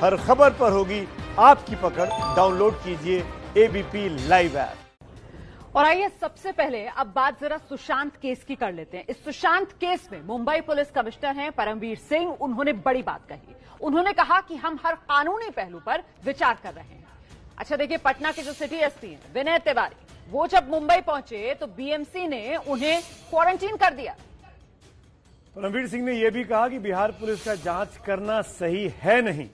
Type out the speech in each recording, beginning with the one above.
हर खबर पर होगी आपकी पकड़। डाउनलोड कीजिए एबीपी लाइव ऐप। और आइए सबसे पहले अब बात जरा सुशांत केस की कर लेते हैं। इस सुशांत केस में मुंबई पुलिस कमिश्नर हैं परमवीर सिंह, उन्होंने बड़ी बात कही। उन्होंने कहा कि हम हर कानूनी पहलू पर विचार कर रहे हैं। अच्छा देखिए, पटना के जो सिटी एसपी हैं विनय तिवारी, वो जब मुंबई पहुंचे तो बीएमसी ने उन्हें क्वारंटीन कर दिया। परमवीर सिंह ने यह भी कहा कि बिहार पुलिस का जांच करना सही है नहीं।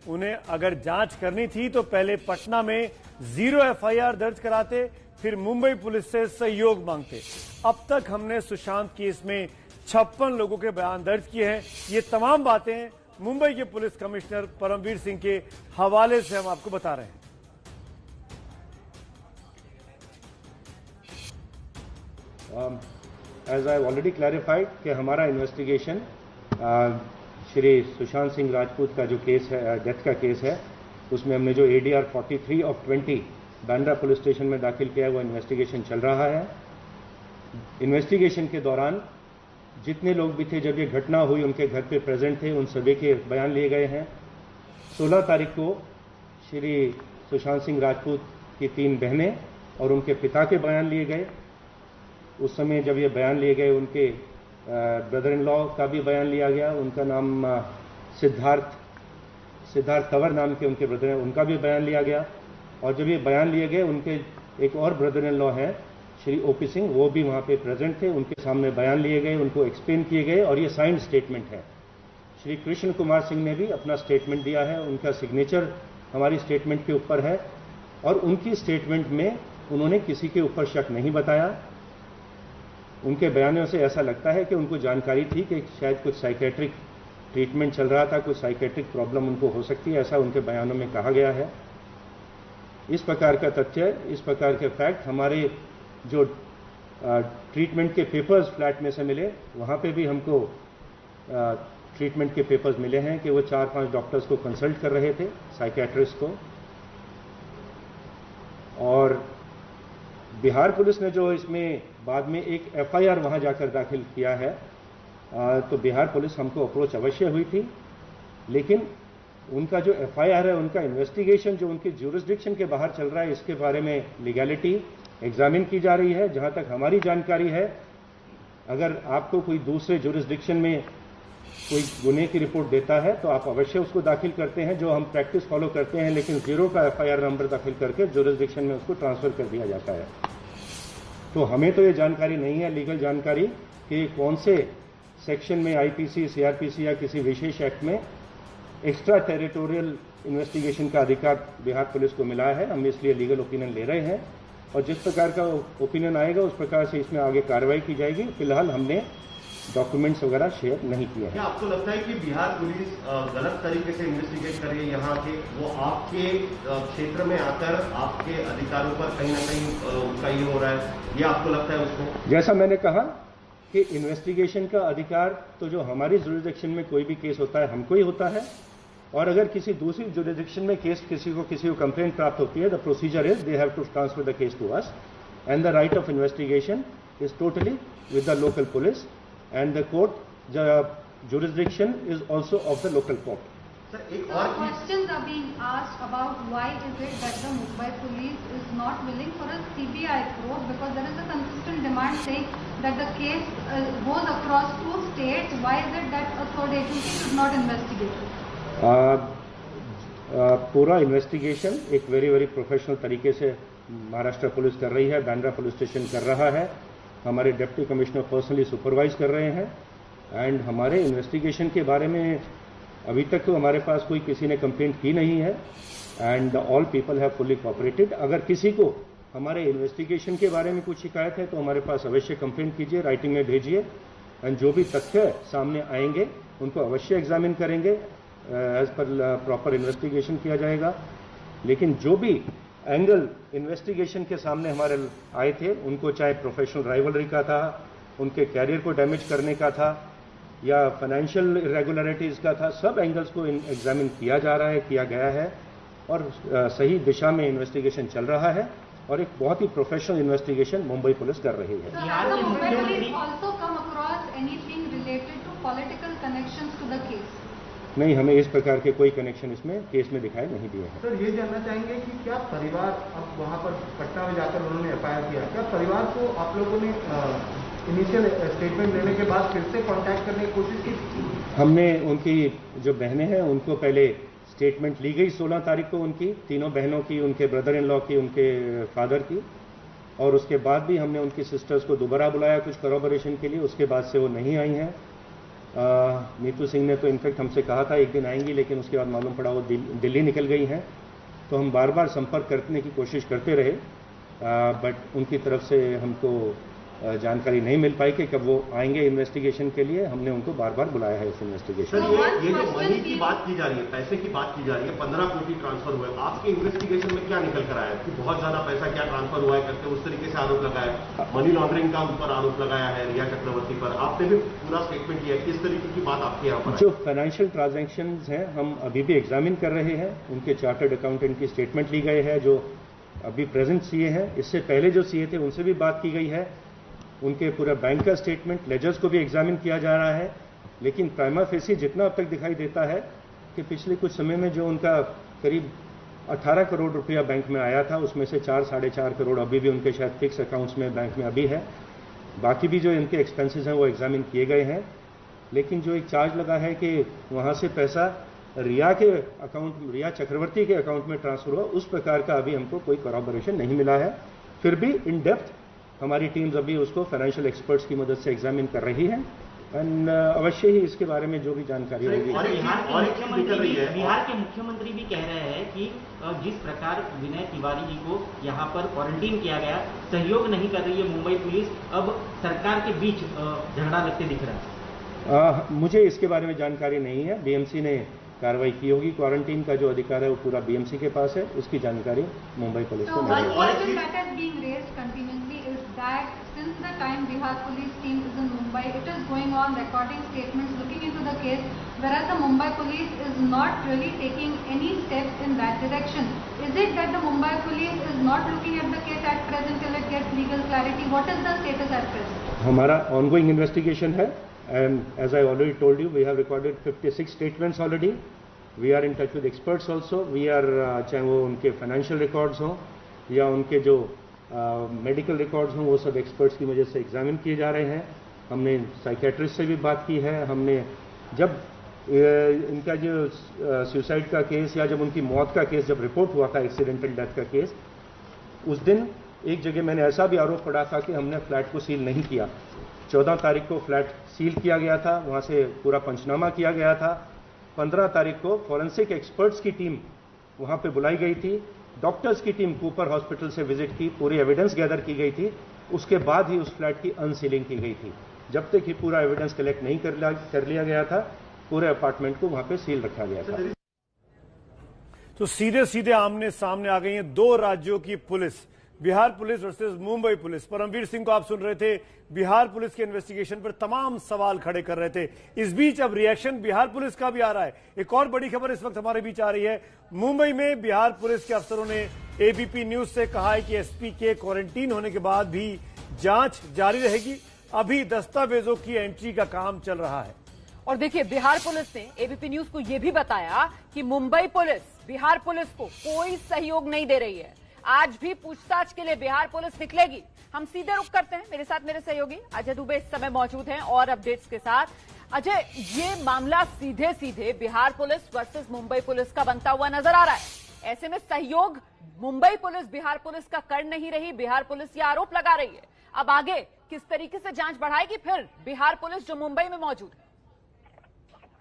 उन्हें अगर जांच करनी थी तो पहले पटना में 0 एफआईआर दर्ज कराते, फिर मुंबई पुलिस से सहयोग मांगते। अब तक हमने सुशांत केस में 56 लोगों के बयान दर्ज किए हैं। ये तमाम बातें मुंबई के पुलिस कमिश्नर परमवीर सिंह के हवाले से हम आपको बता रहे हैं। As I already clarified कि हमारा इन्वेस्टिगेशन श्री सुशांत सिंह राजपूत का जो केस है, डेथ का केस है, उसमें हमने जो ADR 43/20 बांद्रा पुलिस स्टेशन में दाखिल किया है, वो इन्वेस्टिगेशन चल रहा है। इन्वेस्टिगेशन के दौरान जितने लोग भी थे, जब ये घटना हुई उनके घर पे प्रेजेंट थे, उन सभी के बयान लिए गए हैं। 16 तारीख को श्री सुशांत सिंह राजपूत की 3 बहनें और उनके पिता के बयान लिए गए। उस समय जब ये बयान लिए गए, उनके ब्रदर इन लॉ का भी बयान लिया गया। उनका नाम सिद्धार्थ तंवर नाम के उनके ब्रदर हैं, उनका भी बयान लिया गया। और जब ये बयान लिए गए, उनके एक और ब्रदर इन लॉ हैं श्री ओपी सिंह, वो भी वहाँ पे प्रेजेंट थे। उनके सामने बयान लिए गए, उनको एक्सप्लेन किए गए और ये साइंड स्टेटमेंट है। श्री कृष्ण कुमार सिंह ने भी अपना स्टेटमेंट दिया है, उनका सिग्नेचर हमारी स्टेटमेंट के ऊपर है। और उनकी स्टेटमेंट में उन्होंने किसी के ऊपर शक नहीं बताया। उनके बयानों से ऐसा लगता है कि उनको जानकारी थी कि शायद कुछ साइकेट्रिक ट्रीटमेंट चल रहा था, कुछ साइकेट्रिक प्रॉब्लम उनको हो सकती है, ऐसा उनके बयानों में कहा गया है। इस प्रकार का तथ्य, इस प्रकार के फैक्ट हमारे जो ट्रीटमेंट के पेपर्स फ्लैट में से मिले, वहाँ पे भी हमको ट्रीटमेंट के पेपर्स मिले हैं कि वो 4-5 डॉक्टर्स को कंसल्ट कर रहे थे, साइकेट्रिस्ट को। और बिहार पुलिस ने जो इसमें बाद में एक एफआईआर वहां जाकर दाखिल किया है, तो बिहार पुलिस हमको अप्रोच अवश्य हुई थी, लेकिन उनका जो एफआईआर है, उनका इन्वेस्टिगेशन जो उनके ज्यूरिसडिक्शन के बाहर चल रहा है, इसके बारे में लीगैलिटी एग्जामिन की जा रही है। जहां तक हमारी जानकारी है, अगर आपको कोई दूसरे ज्यूरिसडिक्शन में कोई गुने की रिपोर्ट देता है तो आप अवश्य उसको दाखिल करते हैं, जो हम प्रैक्टिस फॉलो करते हैं। लेकिन 0 का एफआईआर नंबर दाखिल करके ज्यूरिसडिक्शन में उसको ट्रांसफर कर दिया जाता है। तो हमें तो ये जानकारी नहीं है, लीगल जानकारी, कि कौन से सेक्शन में आईपीसी, सीआरपीसी या किसी विशेष एक्ट में एक्स्ट्रा टेरिटोरियल इन्वेस्टिगेशन का अधिकार बिहार पुलिस को मिला है। हम इसलिए लीगल ओपिनियन ले रहे हैं और जिस प्रकार का ओपिनियन आएगा उस प्रकार से इसमें आगे कार्रवाई की जाएगी। फिलहाल हमने डॉक्यूमेंट्स वगैरह शेयर नहीं किए हैं। क्या आपको लगता है कि बिहार पुलिस गलत तरीके से इन्वेस्टिगेट कर रही है? यहाँ के वो आपके क्षेत्र में आकर आपके अधिकारों पर कहीं ना कहीं उनका ये हो रहा है, ये आपको लगता है उसको? जैसा मैंने कहा कि इन्वेस्टिगेशन का अधिकार तो जो हमारी ज्यूरिसडिक्शन में कोई भी केस होता है हमको ही होता है। और अगर किसी दूसरी ज्यूरिसडिक्शन में केस किसी को कंप्लेंट प्राप्त होती है, the procedure is they have to transfer the case to us and the right of investigation is totally with the local police and the court jurisdiction is also of the local court. Sir, एक और questions are being asked about why is it that the Mumbai police is not willing for a CBI probe, because there is a consistent demand saying that the case goes across 2 states. Why is it that a third agency should not investigate? पूरा investigation एक very professional तरीके से Maharashtra police कर रही है, Bandra police station कर रहा है, हमारे डिप्टी कमिश्नर पर्सनली सुपरवाइज कर रहे हैं। एंड हमारे इन्वेस्टिगेशन के बारे में अभी तक तो हमारे पास कोई किसी ने कंप्लेंट की नहीं है and all people have fully cooperated. अगर किसी को हमारे इन्वेस्टिगेशन के बारे में कुछ शिकायत है तो हमारे पास अवश्य कंप्लेंट कीजिए, राइटिंग में भेजिए एंड जो भी तथ्य सामने आएंगे उनको अवश्य एग्जामिन करेंगे, एज पर प्रॉपर इन्वेस्टिगेशन किया जाएगा। लेकिन जो भी एंगल इन्वेस्टिगेशन के सामने हमारे आए थे, उनको चाहे प्रोफेशनल राइवलरी का था, उनके कैरियर को डैमेज करने का था या फाइनेंशियल इरेगुलरिटीज का था, सब एंगल्स को एग्जामिन किया जा रहा है, किया गया है और सही दिशा में इन्वेस्टिगेशन चल रहा है और एक बहुत ही प्रोफेशनल इन्वेस्टिगेशन मुंबई पुलिस कर रही है। नहीं, हमें इस प्रकार के कोई कनेक्शन इसमें केस में दिखाई नहीं दिए हैं। सर, ये जानना चाहेंगे कि क्या परिवार, अब वहाँ पर पटना में जाकर उन्होंने एफआईआर किया, क्या परिवार को आप लोगों ने इनिशियल स्टेटमेंट लेने के बाद फिर से कांटेक्ट करने की कोशिश की? हमने उनकी जो बहनें हैं उनको पहले स्टेटमेंट ली गई 16 तारीख को, उनकी तीनों बहनों की, उनके ब्रदर इन लॉ की, उनके फादर की, और उसके बाद भी हमने उनकी सिस्टर्स को दोबारा बुलाया कुछ कॉरपोरेशन के लिए। उसके बाद से वो नहीं आई हैं। नीतू सिंह ने तो इनफैक्ट हमसे कहा था एक दिन आएंगी, लेकिन उसके बाद मालूम पड़ा वो दिल्ली निकल गई हैं। तो हम बार बार संपर्क करने की कोशिश करते रहे, बट उनकी तरफ से हमको जानकारी नहीं मिल पाई कि कब वो आएंगे इन्वेस्टिगेशन के लिए। हमने उनको बार बार बुलाया है इस इन्वेस्टिगेशन सर, ये जो मनी की बात की जा रही है, पैसे की बात की जा रही है, 15 कोटी ट्रांसफर हुए, आपके इन्वेस्टिगेशन में क्या निकल कर आया है कि बहुत ज्यादा पैसा क्या ट्रांसफर हुआ है करके उस तरीके से आरोप लगाया, मनी लॉन्ड्रिंग का उन पर आरोप लगाया है रिया चक्रवर्ती पर, आपने भी पूरा स्टेटमेंट किया, किस तरीके की बात आपके यहाँ पर? जो फाइनेंशियल ट्रांजैक्शन हैं हम अभी भी एग्जामिन कर रहे हैं। उनके चार्टर्ड अकाउंटेंट की स्टेटमेंट ली गई है जो अभी प्रेजेंट सीए हैं। इससे पहले जो सीए थे उनसे भी बात की गई है। उनके पूरा बैंक का स्टेटमेंट, लेजर्स को भी एग्जामिन किया जा रहा है। लेकिन प्राइमा फेसी जितना अब तक दिखाई देता है कि पिछले कुछ समय में जो उनका करीब 18 करोड़ रुपया बैंक में आया था, उसमें से 4-4.5 करोड़ अभी भी उनके शायद फिक्स अकाउंट्स में बैंक में अभी है। बाकी भी जो इनके एक्सपेंसेस हैं वो एग्जामिन किए गए हैं। लेकिन जो एक चार्ज लगा है कि वहाँ से पैसा रिया के अकाउंट, रिया चक्रवर्ती के अकाउंट में ट्रांसफर हुआ, उस प्रकार का अभी हमको कोई कॉरपोरेशन नहीं मिला है। फिर भी इन डेप्थ हमारी टीम्स अभी उसको फाइनेंशियल एक्सपर्ट्स की मदद से एग्जामिन कर रही हैं। एंड अवश्य ही इसके बारे में जो भी जानकारी होगी। बिहार के मुख्यमंत्री भी कह रहे हैं कि जिस प्रकार विनय तिवारी जी को यहाँ पर क्वारंटीन किया गया, सहयोग नहीं कर रही है मुंबई पुलिस, अब सरकार के बीच झगड़ा लगते दिख रहा है। मुझे इसके बारे में जानकारी नहीं है। बीएमसी ने कार्रवाई की होगी। क्वारंटीन का जो अधिकार है वो पूरा बीएमसी के पास है, उसकी जानकारी मुंबई पुलिस को नहीं है। Since the time Bihar police team is in Mumbai, it is going on recording statements, looking into the case, whereas the Mumbai police is not really taking any steps in that direction. Is it that the Mumbai police is not looking at the case at present till it gets legal clarity? What is the status at present? हमारा ongoing investigation है, and as I already told you, we have recorded 56 statements already. We are in touch with experts also. We are चाहे वो उनके financial records हों या उनके जो medical records हों, वो सब एक्सपर्ट्स की वजह से एग्जामिन किए जा रहे हैं। हमने साइकेट्रिस्ट से भी बात की है। हमने जब इनका जो सुसाइड का केस या जब उनकी मौत का केस जब रिपोर्ट हुआ था, एक्सीडेंटल डेथ का केस, उस दिन एक जगह मैंने ऐसा भी आरोप पड़ा था कि हमने फ्लैट को सील नहीं किया। 14 तारीख को फ्लैट सील किया गया था, वहाँ से पूरा पंचनामा किया गया था। 15 तारीख को फॉरेंसिक एक्सपर्ट्स की टीम वहाँ पे बुलाई गई थी। डॉक्टर्स की टीम कूपर हॉस्पिटल से विजिट की, पूरी एविडेंस गैदर की गई थी। उसके बाद ही उस फ्लैट की अनसीलिंग की गई थी। जब तक ही पूरा एविडेंस कलेक्ट नहीं कर लिया गया था, पूरे अपार्टमेंट को वहां पे सील रखा गया था। तो सीधे सीधे आमने सामने आ गई हैं दो राज्यों की police, Bihar police versus Mumbai police. Paramvir Singh को आप सुन रहे थे, बिहार पुलिस के इन्वेस्टिगेशन पर तमाम सवाल खड़े कर रहे थे। इस बीच अब रिएक्शन बिहार पुलिस का भी आ रहा है। एक और बड़ी खबर इस वक्त हमारे बीच आ रही है। मुंबई में बिहार पुलिस के अफसरों ने एबीपी न्यूज से कहा है कि एसपी के क्वारंटीन होने के बाद भी जांच जारी रहेगी। अभी दस्तावेजों की एंट्री का काम चल रहा है। और देखिए, बिहार पुलिस ने एबीपी न्यूज को यह भी बताया कि मुंबई पुलिस बिहार पुलिस को कोई सहयोग नहीं दे रही है। आज भी पूछताछ के लिए बिहार पुलिस निकलेगी। हम सीधे रुख करते हैं। मेरे साथ मेरे सहयोगी अजय दुबे इस समय मौजूद हैं और अपडेट्स के साथ। अजय, ये मामला सीधे सीधे Bihar police versus Mumbai police का बनता हुआ नजर आ रहा है। ऐसे में सहयोग मुंबई पुलिस बिहार पुलिस का कर नहीं रही। बिहार पुलिस ये आरोप लगा रही है। अब आगे किस तरीके से जांच बढ़ाएगी फिर बिहार पुलिस जो मुंबई में मौजूद है?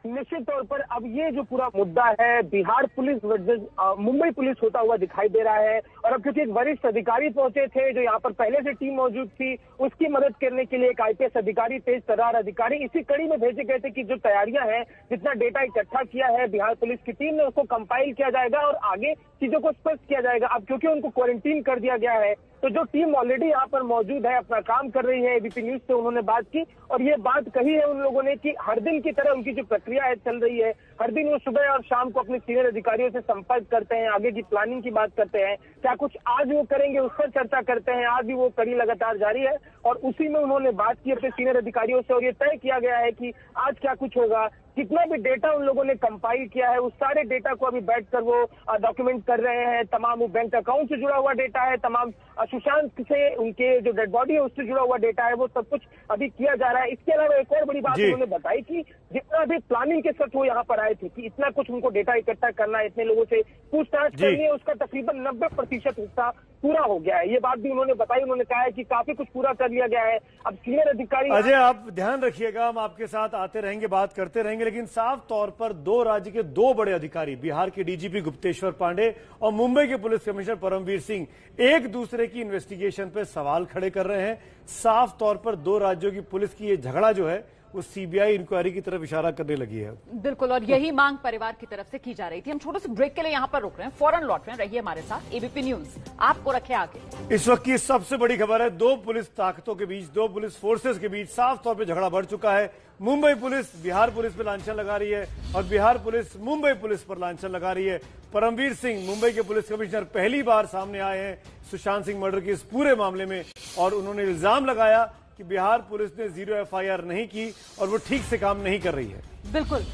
निश्चित तौर पर अब ये जो पूरा मुद्दा है Bihar police versus Mumbai police होता हुआ दिखाई दे रहा है। और अब क्योंकि एक वरिष्ठ अधिकारी पहुंचे थे जो यहाँ पर पहले से टीम मौजूद थी, उसकी मदद करने के लिए एक आईपीएस अधिकारी, तेज तर्रार अधिकारी इसी कड़ी में भेजे गए थे कि जो तैयारियां हैं, जितना डेटा इकट्ठा किया है बिहार पुलिस की टीम ने, उसको कंपाइल किया जाएगा और आगे चीजों को स्पष्ट किया जाएगा। अब क्योंकि उनको क्वारंटीन कर दिया गया है, तो जो टीम ऑलरेडी यहाँ पर मौजूद है, अपना काम कर रही है। एबीपी न्यूज से उन्होंने बात की और ये बात कही है उन लोगों ने कि हर दिन की तरह उनकी जो प्रक्रिया है चल रही है। हर दिन वो सुबह और शाम को अपने सीनियर अधिकारियों से संपर्क करते हैं, आगे की प्लानिंग की बात करते हैं। क्या कुछ आज वो करेंगे उस पर चर्चा करते हैं। आज भी वो कड़ी लगातार जारी है और उसी में उन्होंने बात की अपने सीनियर अधिकारियों से और ये तय किया गया है कि आज क्या कुछ होगा, कितना भी डेटा उन लोगों ने कंपाइल किया है, उस सारे डेटा को अभी बैठकर वो डॉक्यूमेंट कर रहे हैं। तमाम वो बैंक अकाउंट से जुड़ा हुआ डेटा है, तमाम सुशांत से उनके जो डेड बॉडी है उससे जुड़ा हुआ डेटा है, वो सब कुछ अभी किया जा रहा है। इसके अलावा एक और बड़ी बात उन्होंने बताई कि जितना भी प्लानिंग के साथ वो यहाँ पर आए थे कि इतना कुछ उनको डेटा इकट्ठा करना है, इतने लोगों से पूछताछ करनी है, उसका तकरीबन 90% हिस्सा पूरा हो गया है। ये बात भी उन्होंने बताई। उन्होंने कहा है कि काफी कुछ पूरा कर लिया गया है। अब सीनियर अधिकारी अजय, आप ध्यान रखिएगा, हम आपके साथ आते रहेंगे, बात करते रहेंगे, लेकिन साफ तौर पर दो राज्य के दो बड़े अधिकारी, बिहार के डीजीपी गुप्तेश्वर पांडे और मुंबई के पुलिस कमिश्नर परमवीर सिंह, एक दूसरे की इन्वेस्टिगेशन पे सवाल खड़े कर रहे हैं। साफ तौर पर दो राज्यों की पुलिस की ये झगड़ा जो है वो सीबीआई इंक्वायरी की तरफ इशारा करने लगी है। बिल्कुल, और यही मांग परिवार की तरफ से की जा रही थी। हम छोटे से ब्रेक के लिए यहां पर रुक रहे हैं, फौरन लौट रहे हैं, रहिए हमारे साथ। एबीपी न्यूज आपको रखे आगे। इस वक्त की सबसे बड़ी खबर है, दो पुलिस ताकतों के बीच, दो पुलिस फोर्सेस के बीच साफ तौर पर झगड़ा बढ़ चुका है। मुंबई पुलिस बिहार पुलिस पर लांछन लगा रही है और बिहार पुलिस मुंबई पुलिस पर लांछन लगा रही है। परमवीर सिंह, मुंबई के पुलिस कमिश्नर, पहली बार सामने आए हैं सुशांत सिंह मर्डर के इस पूरे मामले में और उन्होंने इल्जाम लगाया कि बिहार पुलिस ने 0 एफआईआर नहीं की और वो ठीक से काम नहीं कर रही है। बिल्कुल,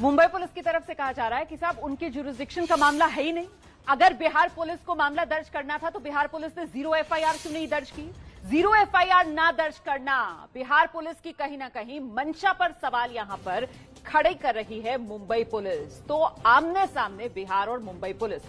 मुंबई पुलिस की तरफ से कहा जा रहा है कि साहब उनकी जुरिसडिक्शन का मामला है ही नहीं। अगर बिहार पुलिस को मामला दर्ज करना था तो बिहार पुलिस ने 0 एफआईआर क्यों नहीं दर्ज की? 0 एफआईआर ना दर्ज करना बिहार पुलिस की कहीं ना कहीं मंशा पर सवाल यहां पर खड़े कर रही है मुंबई पुलिस। तो आमने सामने बिहार और मुंबई पुलिस,